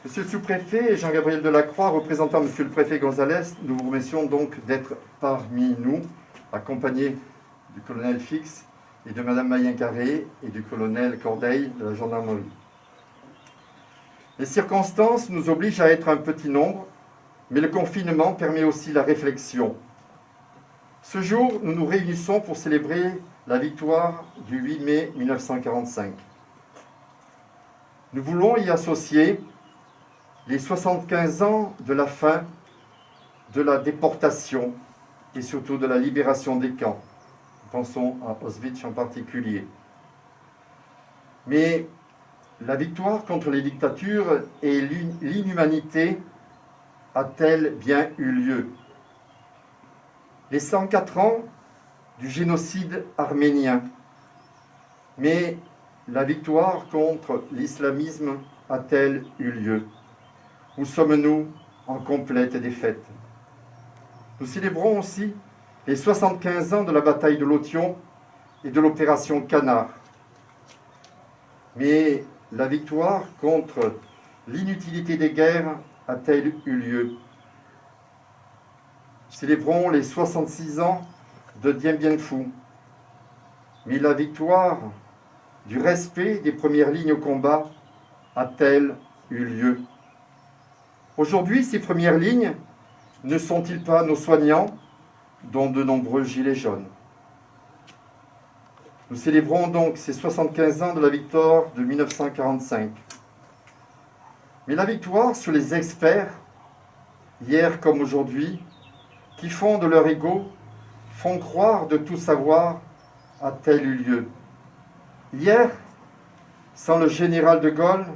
Monsieur le sous-préfet Jean-Gabriel Delacroix, représentant Monsieur le préfet Gonzalez, nous vous remercions donc d'être parmi nous, accompagné du colonel Fix et de Madame Mayen-Carré et du colonel Cordeil de la gendarmerie. Les circonstances nous obligent à être un petit nombre, mais le confinement permet aussi la réflexion. Ce jour, nous nous réunissons pour célébrer la victoire du 8 mai 1945. Nous voulons y associer les 75 ans de la fin de la déportation et surtout de la libération des camps. Pensons à Auschwitz en particulier. Mais la victoire contre les dictatures et l'inhumanité a-t-elle bien eu lieu? Les 104 ans du génocide arménien, mais la victoire contre l'islamisme a-t-elle eu lieu? Où sommes-nous en complète défaite? Nous célébrons aussi les 75 ans de la bataille de Lotion et de l'opération Canard. Mais la victoire contre l'inutilité des guerres a-t-elle eu lieu? Célébrons les 66 ans de Dien Bien Phu. Mais la victoire du respect des premières lignes au combat a-t-elle eu lieu? Aujourd'hui, ces premières lignes ne sont-ils pas nos soignants, dont de nombreux gilets jaunes? Nous célébrons donc ces 75 ans de la victoire de 1945. Mais la victoire sur les experts, hier comme aujourd'hui, qui font de leur ego, font croire de tout savoir, a-t-elle eu lieu? Hier, sans le général de Gaulle,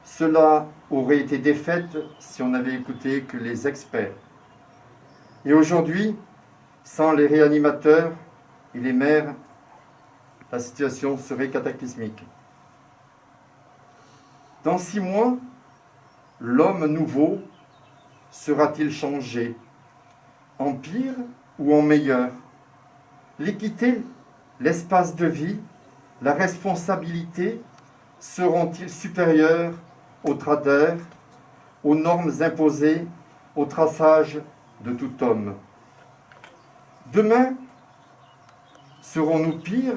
cela aurait été défaite si on n'avait écouté que les experts. Et aujourd'hui, sans les réanimateurs et les maires, la situation serait cataclysmique. Dans 6 mois, l'homme nouveau sera-t-il changé en pire ou en meilleur? L'équité, l'espace de vie, la responsabilité seront-ils supérieurs aux traders, aux normes imposées, au traçage de tout homme? Demain, serons-nous pires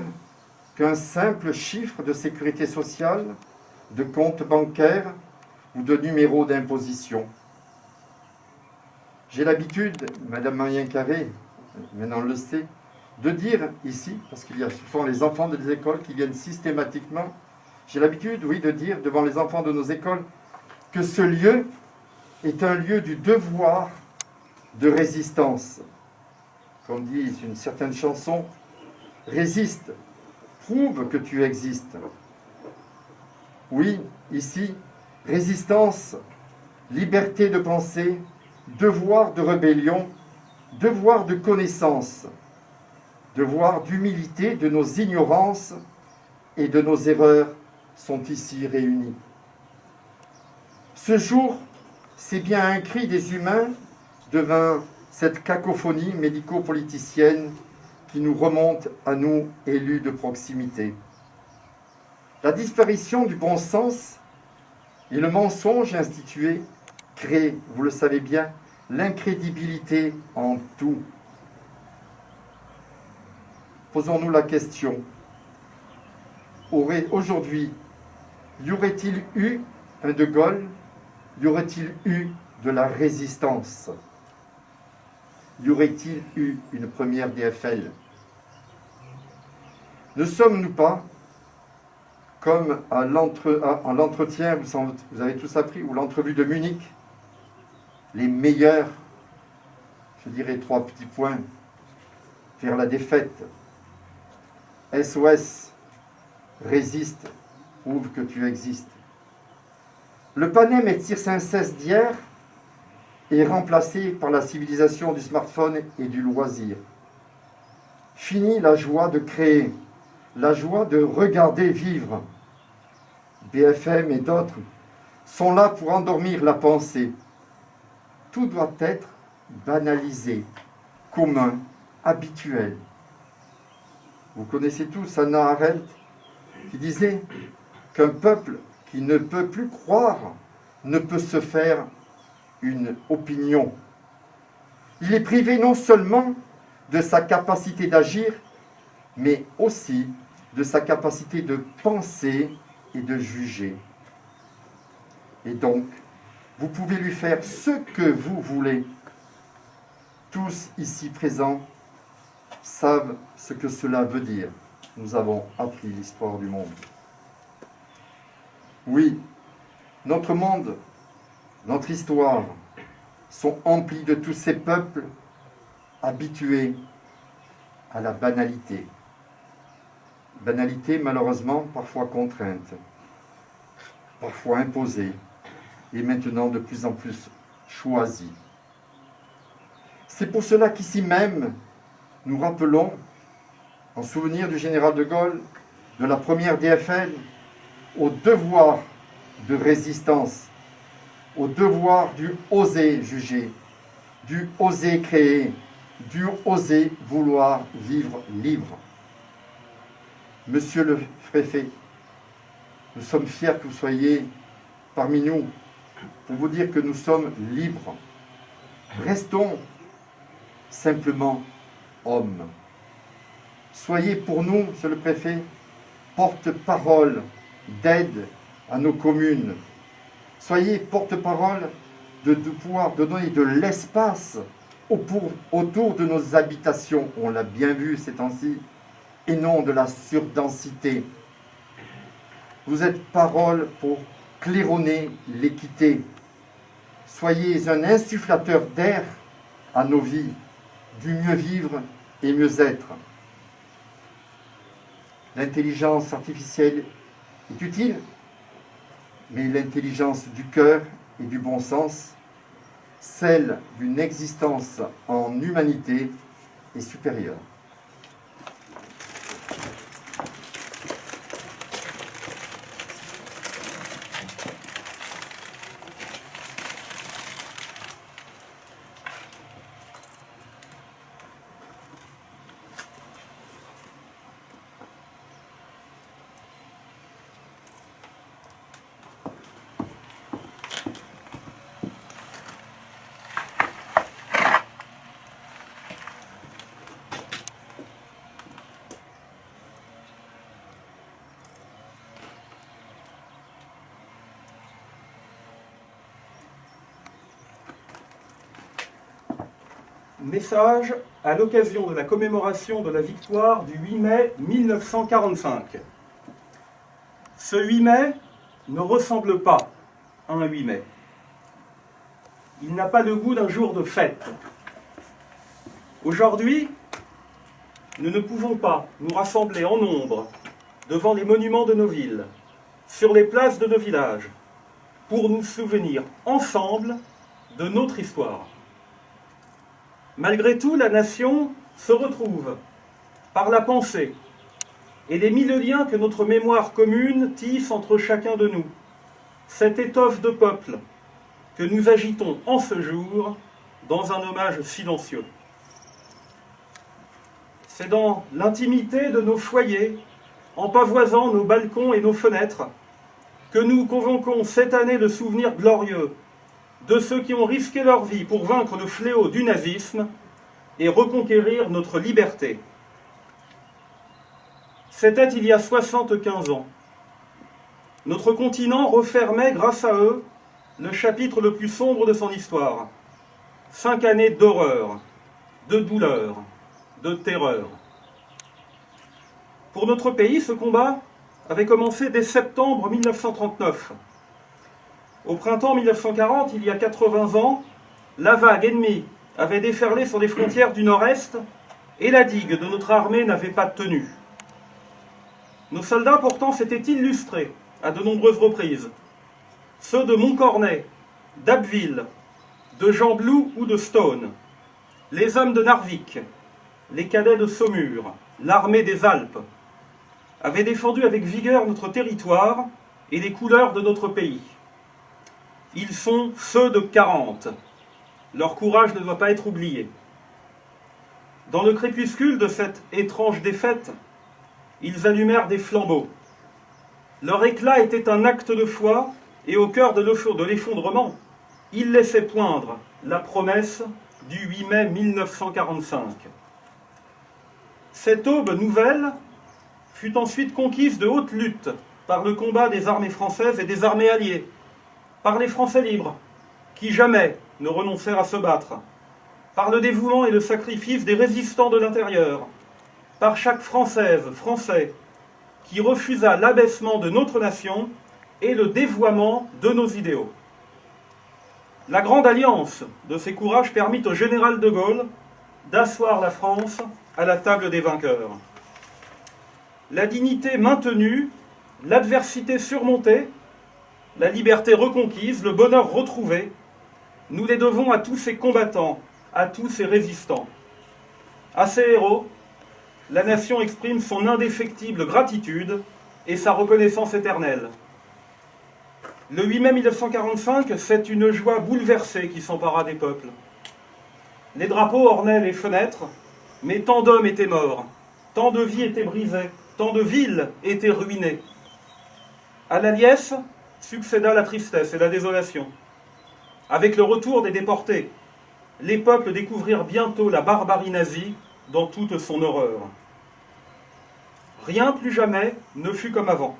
qu'un simple chiffre de sécurité sociale, de compte bancaire ou de numéro d'imposition? J'ai l'habitude, Madame Mayen-Carré, maintenant le sait, de dire ici, parce qu'il y a souvent les enfants des écoles qui viennent systématiquement, j'ai l'habitude, oui, de dire devant les enfants de nos écoles que ce lieu est un lieu du devoir de résistance. Comme dit une certaine chanson, résiste, prouve que tu existes. Oui, ici, résistance, liberté de penser, devoir de rébellion, devoir de connaissance, devoir d'humilité de nos ignorances et de nos erreurs sont ici réunis. Ce jour, c'est bien un cri des humains devant cette cacophonie médico-politicienne qui nous remonte à nous, élus de proximité. La disparition du bon sens et le mensonge institué créent, vous le savez bien, l'incrédibilité en tout. Posons-nous la question. Aujourd'hui, y aurait-il eu un De Gaulle? Y aurait-il eu de la résistance? Y aurait-il eu une première DFL? Ne sommes-nous pas, comme à l'entretien, vous avez tous appris, ou l'entrevue de Munich, les meilleurs, je dirais 3 petits points, vers la défaite? SOS, résiste, prouve que tu existes. Le Panem et Circenses d'hier est remplacé par la civilisation du smartphone et du loisir. Fini la joie de créer, la joie de regarder vivre. BFM et d'autres sont là pour endormir la pensée. Tout doit être banalisé, commun, habituel. Vous connaissez tous Hannah Arendt qui disait qu'un peuple qui ne peut plus croire ne peut se faire une opinion. Il est privé non seulement de sa capacité d'agir, mais aussi de sa capacité de penser et de juger. Et donc, vous pouvez lui faire ce que vous voulez. Tous ici présents savent ce que cela veut dire. Nous avons appris l'histoire du monde. Oui, notre monde, notre histoire sont emplis de tous ces peuples habitués à la banalité. Banalité malheureusement parfois contrainte, parfois imposée et maintenant de plus en plus choisie. C'est pour cela qu'ici même, nous rappelons, en souvenir du général de Gaulle, de la première DFL, au devoir de résistance, au devoir du oser juger, du oser créer, du oser vouloir vivre libre. Monsieur le préfet, nous sommes fiers que vous soyez parmi nous pour vous dire que nous sommes libres. Restons simplement hommes. Soyez pour nous, monsieur le préfet, porte-parole d'aide à nos communes. Soyez porte-parole de pouvoir donner de l'espace autour de nos habitations. On l'a bien vu ces temps-ci, et non de la surdensité. Vous êtes parole pour claironner l'équité. Soyez un insufflateur d'air à nos vies, du mieux vivre et mieux être. L'intelligence artificielle est utile, mais l'intelligence du cœur et du bon sens, celle d'une existence en humanité, est supérieure. Message à l'occasion de la commémoration de la victoire du 8 mai 1945. Ce 8 mai ne ressemble pas à un 8 mai. Il n'a pas le goût d'un jour de fête. Aujourd'hui, nous ne pouvons pas nous rassembler en nombre devant les monuments de nos villes, sur les places de nos villages, pour nous souvenir ensemble de notre histoire. Malgré tout, la nation se retrouve par la pensée et les mille liens que notre mémoire commune tisse entre chacun de nous. Cette étoffe de peuple que nous agitons en ce jour dans un hommage silencieux. C'est dans l'intimité de nos foyers, en pavoisant nos balcons et nos fenêtres, que nous convoquons cette année de souvenirs glorieux de ceux qui ont risqué leur vie pour vaincre le fléau du nazisme et reconquérir notre liberté. C'était il y a 75 ans. Notre continent refermait, grâce à eux, le chapitre le plus sombre de son histoire. 5 années d'horreur, de douleur, de terreur. Pour notre pays, ce combat avait commencé dès septembre 1939. Au printemps 1940, il y a 80 ans, la vague ennemie avait déferlé sur les frontières du Nord-Est et la digue de notre armée n'avait pas tenu. Nos soldats pourtant s'étaient illustrés à de nombreuses reprises. Ceux de Montcornet, d'Abbeville, de Gembloux ou de Stone, les hommes de Narvik, les cadets de Saumur, l'armée des Alpes, avaient défendu avec vigueur notre territoire et les couleurs de notre pays. Ils sont ceux de 40. Leur courage ne doit pas être oublié. Dans le crépuscule de cette étrange défaite, ils allumèrent des flambeaux. Leur éclat était un acte de foi et au cœur de l'effondrement, il laissait poindre la promesse du 8 mai 1945. Cette aube nouvelle fut ensuite conquise de haute lutte par le combat des armées françaises et des armées alliées, par les Français libres, qui jamais ne renoncèrent à se battre, par le dévouement et le sacrifice des résistants de l'intérieur, par chaque Française, Français, qui refusa l'abaissement de notre nation et le dévoiement de nos idéaux. La grande alliance de ces courages permit au général de Gaulle d'asseoir la France à la table des vainqueurs. La dignité maintenue, l'adversité surmontée, la liberté reconquise, le bonheur retrouvé, nous les devons à tous ces combattants, à tous ces résistants. À ces héros, la nation exprime son indéfectible gratitude et sa reconnaissance éternelle. Le 8 mai 1945, c'est une joie bouleversée qui s'empara des peuples. Les drapeaux ornaient les fenêtres, mais tant d'hommes étaient morts, tant de vies étaient brisées, tant de villes étaient ruinées. À la liesse succéda la tristesse et la désolation. Avec le retour des déportés, les peuples découvrirent bientôt la barbarie nazie dans toute son horreur. Rien plus jamais ne fut comme avant.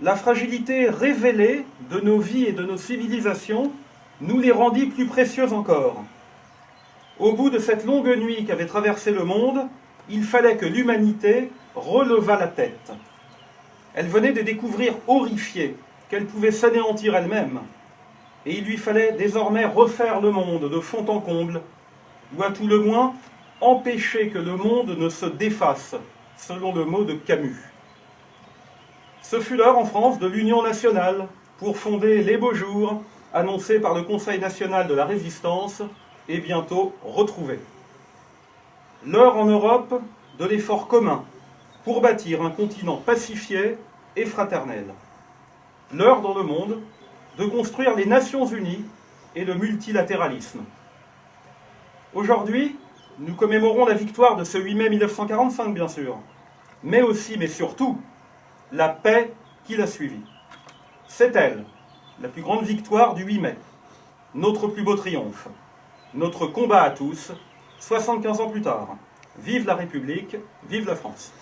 La fragilité révélée de nos vies et de nos civilisations nous les rendit plus précieuses encore. Au bout de cette longue nuit qu'avait traversé le monde, il fallait que l'humanité relevât la tête. Elle venait de découvrir, horrifiée, qu'elle pouvait s'anéantir elle-même, et il lui fallait désormais refaire le monde de fond en comble, ou à tout le moins empêcher que le monde ne se défasse, selon le mot de Camus. Ce fut l'heure en France de l'Union nationale pour fonder les beaux jours annoncés par le Conseil national de la résistance et bientôt retrouvés. L'heure en Europe de l'effort commun pour bâtir un continent pacifié et fraternel. L'heure dans le monde de construire les Nations Unies et le multilatéralisme. Aujourd'hui, nous commémorons la victoire de ce 8 mai 1945, bien sûr, mais aussi, mais surtout, la paix qui l'a suivie. C'est elle, la plus grande victoire du 8 mai, notre plus beau triomphe, notre combat à tous, 75 ans plus tard. Vive la République, vive la France.